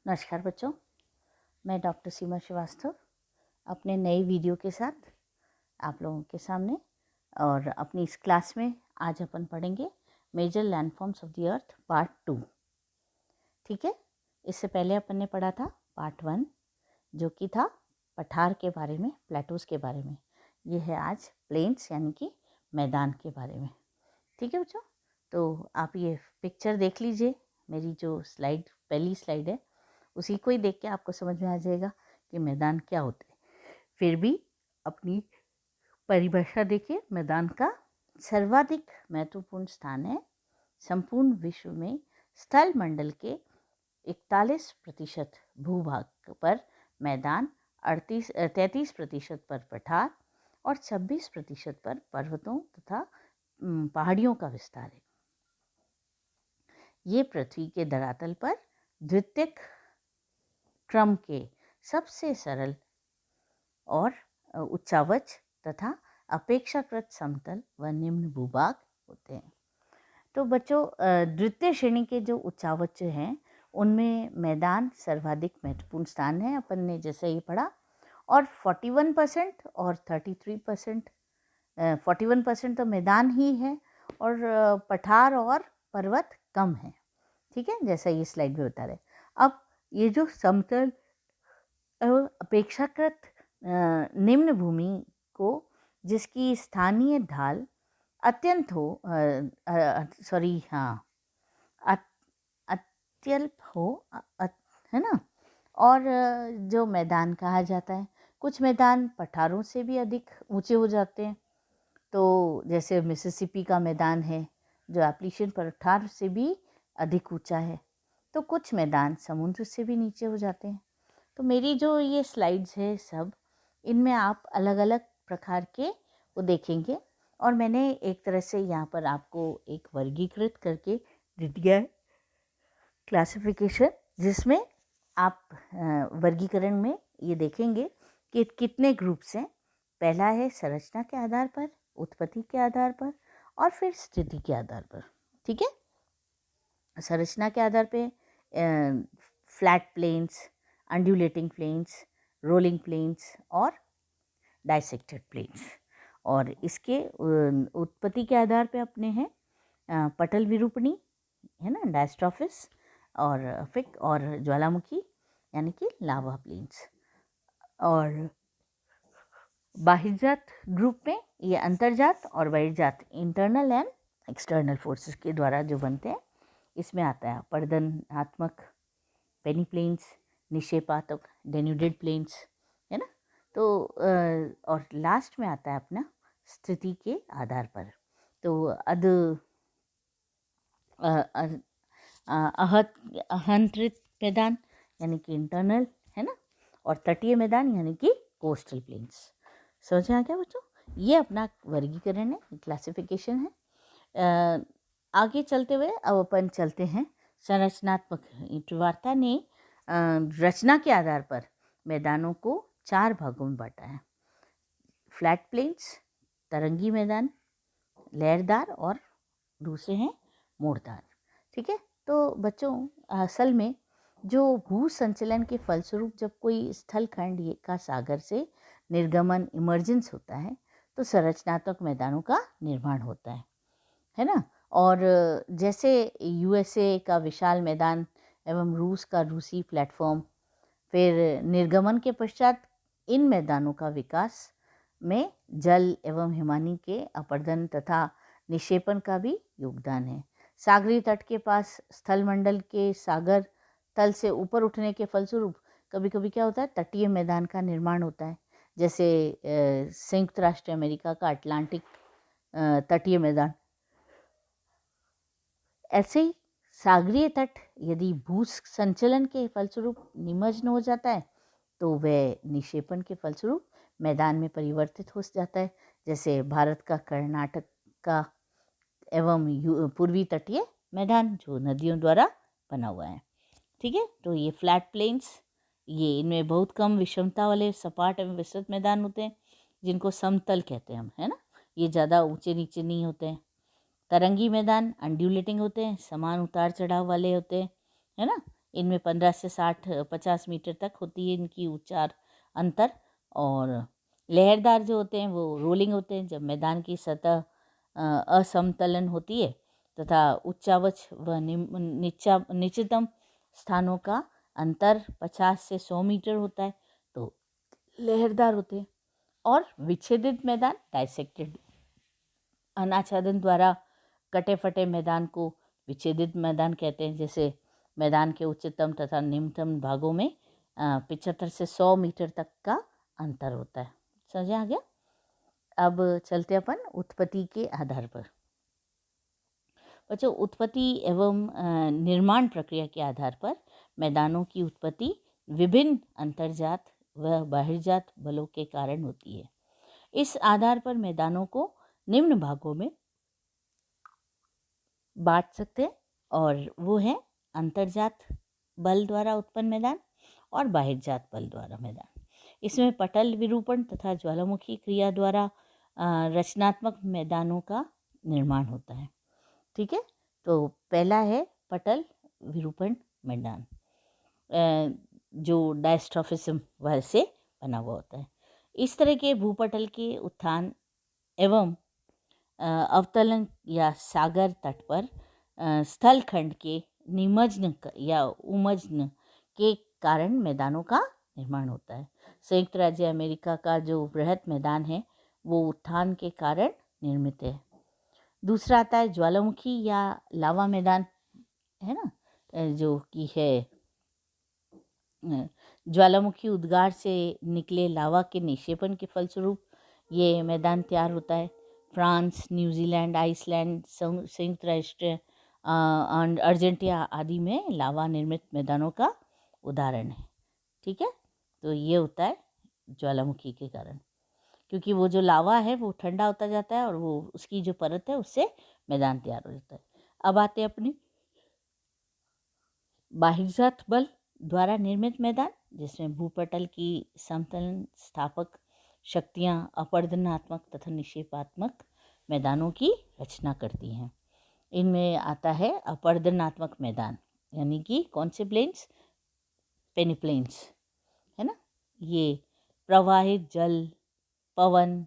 नमस्कार बच्चों, मैं डॉक्टर सीमा श्रीवास्तव अपने नए वीडियो के साथ आप लोगों के सामने। और अपनी इस क्लास में आज अपन पढ़ेंगे major landforms of the earth part 2। ठीक है, इससे पहले अपन ने पढ़ा था पार्ट 1 जो कि था पठार के बारे में, प्लेटूज के बारे में। ये है आज प्लेन्स यानी कि मैदान के बारे में। ठीक है बच्चों, तो आप ये पिक्चर देख लीजिए। मेरी जो स्लाइड पहली स्लाइड है उसी को ही देख के आपको समझ में आ जाएगा कि मैदान क्या होते हैं। फिर भी अपनी परिभाषा देखिए। मैदान का सर्वाधिक महत्वपूर्ण स्थान है संपूर्ण विश्व में स्थल मंडल के 41% भूभाग पर मैदान, 33% पर पठार और 26% पर पर्वतों तथा पहाड़ियों का विस्तार है। ये पृथ्वी के धरातल पर द्वितीयक क्रम के सबसे सरल और उच्चावच तथा अपेक्षाकृत समतल व निम्न भूभाग होते हैं। तो बच्चों, द्वितीय श्रेणी के जो उच्चावच हैं उनमें मैदान सर्वाधिक महत्वपूर्ण स्थान है, अपन ने जैसे ही पढ़ा। और 41% और 33%, 41% तो मैदान ही है और पठार और पर्वत कम है। ठीक है, जैसा ये स्लाइड में बता रहे। अब ये जो समतल अपेक्षाकृत निम्न भूमि को जिसकी स्थानीय ढाल अत्यंत हो अत्यल्प हो, है ना। और जो मैदान कहा जाता है, कुछ मैदान पठारों से भी अधिक ऊंचे हो जाते हैं। तो जैसे मिसिसिपी का मैदान है जो एप्लीशियन पठार से भी अधिक ऊंचा है। तो कुछ मैदान समुद्र से भी नीचे हो जाते हैं। तो मेरी जो ये स्लाइड्स है सब, इनमें आप अलग अलग प्रकार के वो देखेंगे। और मैंने एक तरह से यहाँ पर आपको एक वर्गीकृत करके दे दिया है क्लासिफिकेशन, जिसमें आप वर्गीकरण में ये देखेंगे कि कितने ग्रुप्स हैं। पहला है संरचना के आधार पर, उत्पत्ति के आधार पर और फिर स्थिति के आधार पर। ठीक है, संरचना के आधार पे flat plains, undulating plains, rolling plains और डाइसेक्टेड प्लेन्स। और इसके उत्पत्ति के आधार पे अपने हैं पटल विरूपणी, है ना, डायस्ट्रॉफिस और फिक और ज्वालामुखी यानी कि लावा प्लेन्स। और बाह्यजात ग्रुप में ये अंतर्जात और बहिर्जात, इंटरनल एंड एक्सटर्नल फोर्सेस के द्वारा जो बनते हैं, इसमें आता है पर्दनात्मक पेनी प्लेन्स, निक्षेपात्मक डेन्यूडेड प्लेन्स, है ना। तो और लास्ट में आता है अपना स्थिति के आधार पर। तो अहंत्रित मैदान यानी कि इंटरनल, है ना, और तटीय मैदान यानी कि कोस्टल प्लेन्स। समझ में आ गया बच्चों? ये अपना वर्गीकरण है, क्लासिफिकेशन है। आगे चलते हुए अब अपन चलते हैं संरचनात्मक। वार्ता ने रचना के आधार पर मैदानों को 4 भागों में बांटा है। फ्लैट प्लेन्स, तरंगी मैदान, लहरदार और दूसरे हैं मोड़दार। ठीक है, तो बच्चों असल में जो भू संचलन के फलस्वरूप जब कोई स्थलखंड का सागर से निर्गमन, इमर्जेंस होता है, तो संरचनात्मक मैदानों का निर्माण होता है ना। और जैसे यूएसए का विशाल मैदान एवं रूस का रूसी प्लेटफॉर्म, फिर निर्गमन के पश्चात इन मैदानों का विकास में जल एवं हिमानी के अपर्दन तथा निक्षेपण का भी योगदान है। सागरी तट के पास स्थलमंडल के सागर तल से ऊपर उठने के फलस्वरूप कभी कभी क्या होता है, तटीय मैदान का निर्माण होता है। जैसे संयुक्त राष्ट्र अमेरिका का अटलांटिक तटीय मैदान। ऐसे ही सागरीय तट यदि भू संचलन के फलस्वरूप निमग्न हो जाता है तो वह निक्षेपण के फलस्वरूप मैदान में परिवर्तित हो जाता है। जैसे भारत का कर्नाटक का एवं पूर्वी तटीय मैदान जो नदियों द्वारा बना हुआ है। ठीक है, तो ये फ्लैट प्लेन्स, ये इनमें बहुत कम विषमता वाले सपाट एवं विस्तृत मैदान होते हैं जिनको समतल कहते हैं हम, है ना। ये ज़्यादा ऊंचे नीचे नहीं होते हैं। तरंगी मैदान अंड्यूलेटिंग होते हैं, समान उतार चढ़ाव वाले होते हैं, है ना। इनमें 15 से 60-50 मीटर तक होती है इनकी उच्चार अंतर। और लहरदार जो होते हैं वो रोलिंग होते हैं जब मैदान की सतह असमतलन होती है तथा उच्चावच व निचतम स्थानों का अंतर 50 से 100 मीटर होता है तो लहरदार होते हैं। और विच्छेदित मैदान डाइसेक्टेड, अनाच्छादन द्वारा कटे फटे मैदान को विच्छेदित मैदान कहते हैं। जैसे मैदान के उच्चतम तथा निम्नतम भागों में 75 से 100 मीटर तक का अंतर होता है। समझ आ गया। अब चलते अपन उत्पत्ति के आधार पर। बच्चों, उत्पत्ति एवं निर्माण प्रक्रिया के आधार पर मैदानों की उत्पत्ति विभिन्न अंतर्जात व बहिर्जात बलों के कारण होती है। इस आधार पर मैदानों को निम्न भागों में बांट सकते हैं और वो है अंतर्जात बल द्वारा उत्पन्न मैदान और बहिर्जात बल द्वारा मैदान। इसमें पटल विरूपण तथा ज्वालामुखी क्रिया द्वारा रचनात्मक मैदानों का निर्माण होता है। ठीक है, तो पहला है पटल विरूपण मैदान, जो डायस्ट्रॉफिज्म वह से बना हुआ होता है। इस तरह के भूपटल के उत्थान एवं अवतलन या सागर तट पर स्थल खंड के निमज्न या उमज्न के कारण मैदानों का निर्माण होता है। संयुक्त राज्य अमेरिका का जो बृहत मैदान है वो उत्थान के कारण निर्मित है। दूसरा आता है ज्वालामुखी या लावा मैदान, है ना, जो कि है ज्वालामुखी उद्गार से निकले लावा के निक्षेपण के फलस्वरूप ये मैदान तैयार होता है। फ्रांस, न्यूजीलैंड, आइसलैंड, संयुक्त राष्ट्र और अर्जेंटीना आदि में लावा निर्मित मैदानों का उदाहरण है। ठीक है, तो ये होता है ज्वालामुखी के कारण, क्योंकि वो जो लावा है वो ठंडा होता जाता है और वो उसकी जो परत है उससे मैदान तैयार हो जाता है। अब आते हैं अपनी बहिर्जात बल द्वारा निर्मित मैदान, जिसमें भूपटल की समतलन स्थापक शक्तियाँ अपरदनात्मक तथा निक्षेपात्मक मैदानों की रचना करती हैं। इनमें आता है अपरदनात्मक मैदान, यानी कि कौन से प्लेन्स, पेनिप्लेन्स, है ना। ये प्रवाहित जल, पवन,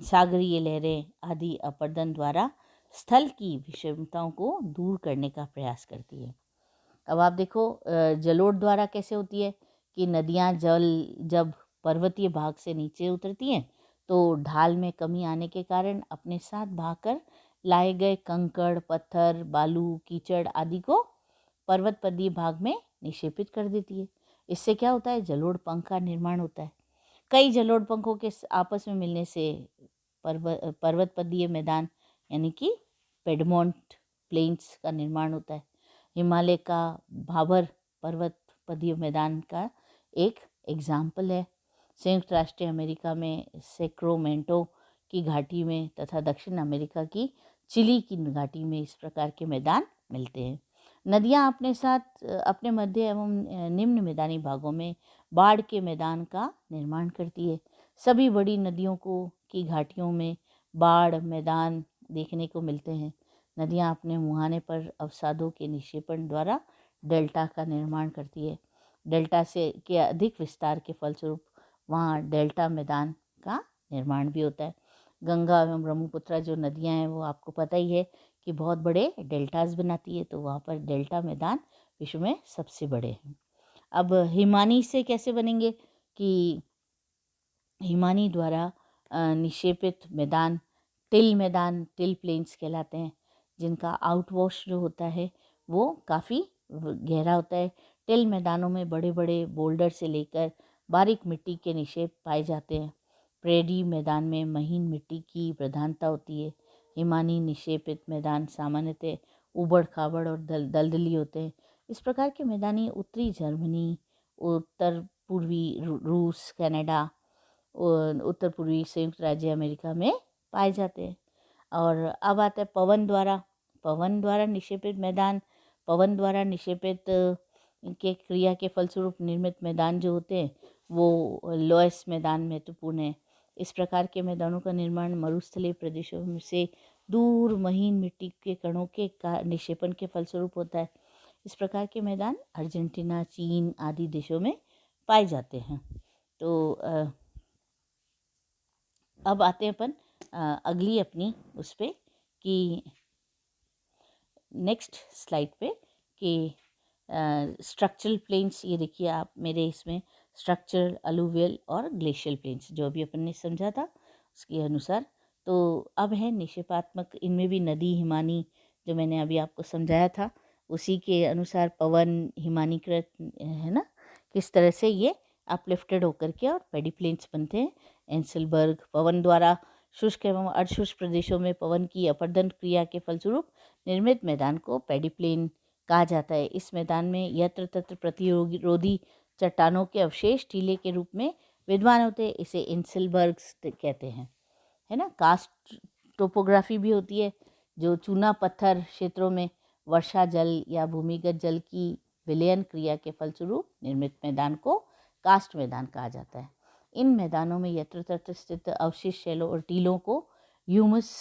सागरीय लहरें आदि अपरदन द्वारा स्थल की विषमताओं को दूर करने का प्रयास करती है। अब आप देखो जलोढ़ द्वारा कैसे होती है कि नदियाँ जब पर्वतीय भाग से नीचे उतरती हैं तो ढाल में कमी आने के कारण अपने साथ भागकर लाए गए कंकड़, पत्थर, बालू, कीचड़ आदि को पर्वतपदीय भाग में निक्षेपित कर देती है। इससे क्या होता है, जलोढ़ पंख का निर्माण होता है। कई जलोढ़ पंखों के आपस में मिलने से पर्वतपदीय मैदान यानी कि पेडमोंट प्लेन्स का निर्माण होता है। हिमालय का भाबर पर्वतपदीय मैदान का एक एग्जाम्पल है। संयुक्त राष्ट्र अमेरिका में सैक्रामेंटो की घाटी में तथा दक्षिण अमेरिका की चिली की घाटी में इस प्रकार के मैदान मिलते हैं। नदियाँ अपने साथ अपने मध्य एवं निम्न मैदानी भागों में बाढ़ के मैदान का निर्माण करती है। सभी बड़ी नदियों की घाटियों में बाढ़ मैदान देखने को मिलते हैं। नदियाँ अपने मुहाने पर अवसादों के निक्षेपण द्वारा डेल्टा का निर्माण करती है। डेल्टा से के अधिक विस्तार के फलस्वरूप वहाँ डेल्टा मैदान का निर्माण भी होता है। गंगा एवं ब्रह्मपुत्र जो नदियाँ हैं वो आपको पता ही है कि बहुत बड़े डेल्टास बनाती है, तो वहाँ पर डेल्टा मैदान विश्व में सबसे बड़े हैं। अब हिमानी से कैसे बनेंगे कि हिमानी द्वारा निक्षेपित मैदान टिल प्लेन्स कहलाते हैं, जिनका आउटवॉश जो होता है वो काफ़ी गहरा होता है। टिल मैदानों में बड़े बड़े बोल्डर से लेकर बारीक मिट्टी के निक्षेप पाए जाते हैं। प्रेडी मैदान में महीन मिट्टी की प्रधानता होती है। हिमानी निक्षेपित मैदान सामान्यतः उबड़ खाबड़ और दलदली होते हैं। इस प्रकार के मैदानी उत्तरी जर्मनी, उत्तर पूर्वी रूस, कनाडा और उत्तर पूर्वी संयुक्त राज्य अमेरिका में पाए जाते हैं। और अब आता है पवन द्वारा निक्षेपित मैदान। पवन द्वारा निक्षेपित के क्रिया के फलस्वरूप निर्मित मैदान जो होते हैं वो लोएस मैदान महत्वपूर्ण है। इस प्रकार के मैदानों का निर्माण मरुस्थलीय प्रदेशों से दूर महीन मिट्टी के कणों के निक्षेपण के फलस्वरूप होता है। इस प्रकार के मैदान अर्जेंटीना, चीन आदि देशों में पाए जाते हैं। तो अब आते हैं अपन अगली अपनी उस पर कि नेक्स्ट स्लाइड पे कि स्ट्रक्चरल प्लेन्स, ये देखिए आप मेरे इसमें स्ट्रक्चरल, अलूवियल और ग्लेशियल प्लेन्स जो अभी अपन ने समझा था उसके अनुसार। तो अब है निक्षेपात्मक, इनमें भी नदी हिमानी जो मैंने अभी आपको समझाया था उसी के अनुसार पवन हिमानीकृत है ना, किस तरह से ये अपलिफ्टेड होकर के और पेडी प्लेन्स बनते हैं। एंसेलबर्ग पवन द्वारा शुष्क एवं अर्धशुष्क प्रदेशों में पवन की अपर्दन क्रिया के फलस्वरूप निर्मित मैदान को पेडी प्लेन कहा जाता है। इस मैदान में यत्र तत्र प्रतिरोधी चट्टानों के अवशेष टीले के रूप में विद्यमान होते हैं, इसे इंसेलबर्ग्स कहते हैं, है ना। कास्ट टोपोग्राफी भी होती है, जो चूना पत्थर क्षेत्रों में वर्षा जल या भूमिगत जल की विलयन क्रिया के फलस्वरूप निर्मित मैदान को कास्ट मैदान कहा जाता है। इन मैदानों में यत्र तत्र स्थित अवशिष्ट शैलों और टीलों को ह्यूमस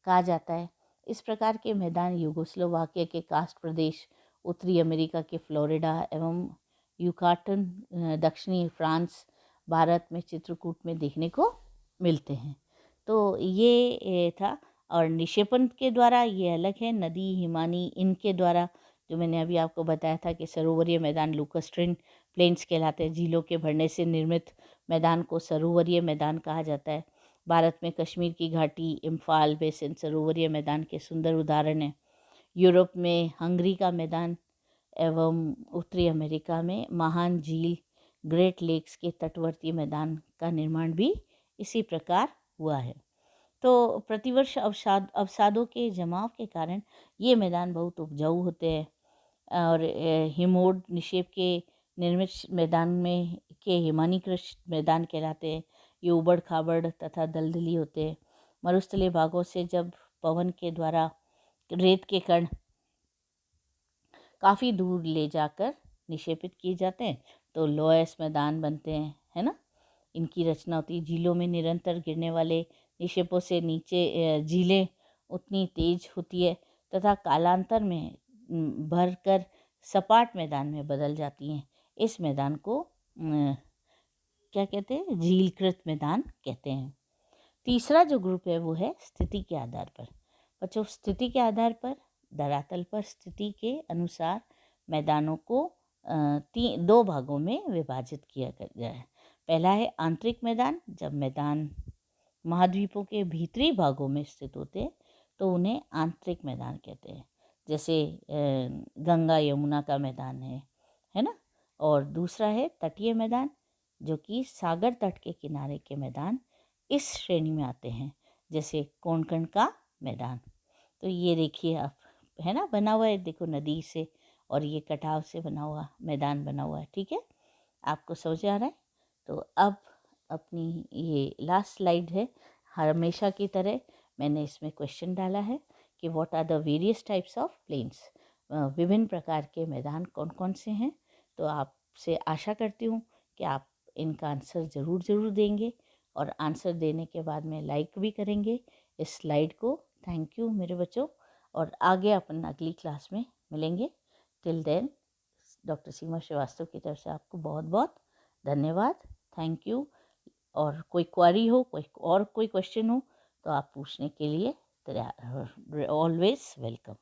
कहा जाता है। इस प्रकार के मैदान यूगोस्लोवाकिया के कास्ट प्रदेश, उत्तरी अमेरिका के फ्लोरिडा एवं यूकाटन, दक्षिणी फ्रांस, भारत में चित्रकूट में देखने को मिलते हैं। तो ये था। और निक्षेपण के द्वारा ये अलग है, नदी हिमानी इनके द्वारा जो मैंने अभी आपको बताया था कि सरोवरीय मैदान लूकास्ट्रीन प्लेन्स कहलाते हैं। झीलों के भरने से निर्मित मैदान को सरोवरीय मैदान कहा जाता है। भारत में कश्मीर की घाटी, इम्फाल बेसिन सरोवरीय मैदान के सुंदर उदाहरण हैं। यूरोप में हंगरी का मैदान एवं उत्तरी अमेरिका में महान झील ग्रेट लेक्स के तटवर्ती मैदान का निर्माण भी इसी प्रकार हुआ है। तो प्रतिवर्ष अवसादों के जमाव के कारण ये मैदान बहुत उपजाऊ होते हैं और हिमोड निक्षेप के निर्मित मैदान में के हिमानीकृत मैदान कहलाते हैं। ये उबड़ खाबड़ तथा दलदली होते हैं। मरुस्थलीय भागों से जब पवन के द्वारा रेत के कण काफ़ी दूर ले जाकर निक्षेपित किए जाते हैं तो लोएस मैदान बनते हैं, है ना। इनकी रचना होती है। झीलों में निरंतर गिरने वाले निक्षेपों से नीचे झीलें उतनी तेज होती है तथा कालांतर में भरकर सपाट मैदान में बदल जाती हैं। इस मैदान को क्या कहते हैं, झीलकृत मैदान कहते हैं। तीसरा जो ग्रुप है वो है स्थिति के आधार पर। बच्चों, स्थिति के आधार पर धरातल पर स्थिति के अनुसार मैदानों को दो भागों में विभाजित किया गया है। पहला है आंतरिक मैदान। जब मैदान महाद्वीपों के भीतरी भागों में स्थित होते हैं तो उन्हें आंतरिक मैदान कहते हैं, जैसे गंगा यमुना का मैदान है ना। और दूसरा है तटीय मैदान, जो कि सागर तट के किनारे के मैदान इस श्रेणी में आते हैं, जैसे कोंकण का मैदान। तो ये देखिए आप, है ना, बना हुआ है, देखो नदी से और ये कटाव से बना हुआ मैदान बना हुआ है। ठीक है, आपको समझ आ रहा है। तो अब अपनी ये लास्ट स्लाइड है। हमेशा की तरह मैंने इसमें क्वेश्चन डाला है कि what are the various types of plains, विभिन्न प्रकार के मैदान कौन कौन से हैं। तो आपसे आशा करती हूँ कि आप इनका आंसर ज़रूर देंगे और आंसर देने के बाद में लाइक भी करेंगे इस स्लाइड को। थैंक यू मेरे बच्चों, और आगे अपन अगली क्लास में मिलेंगे। टिल देन, डॉक्टर सीमा श्रीवास्तव की तरफ से आपको बहुत बहुत धन्यवाद। Thank you. और कोई क्वेरी हो, कोई क्वेश्चन हो तो आप पूछने के लिए तैयार, ऑलवेज वेलकम।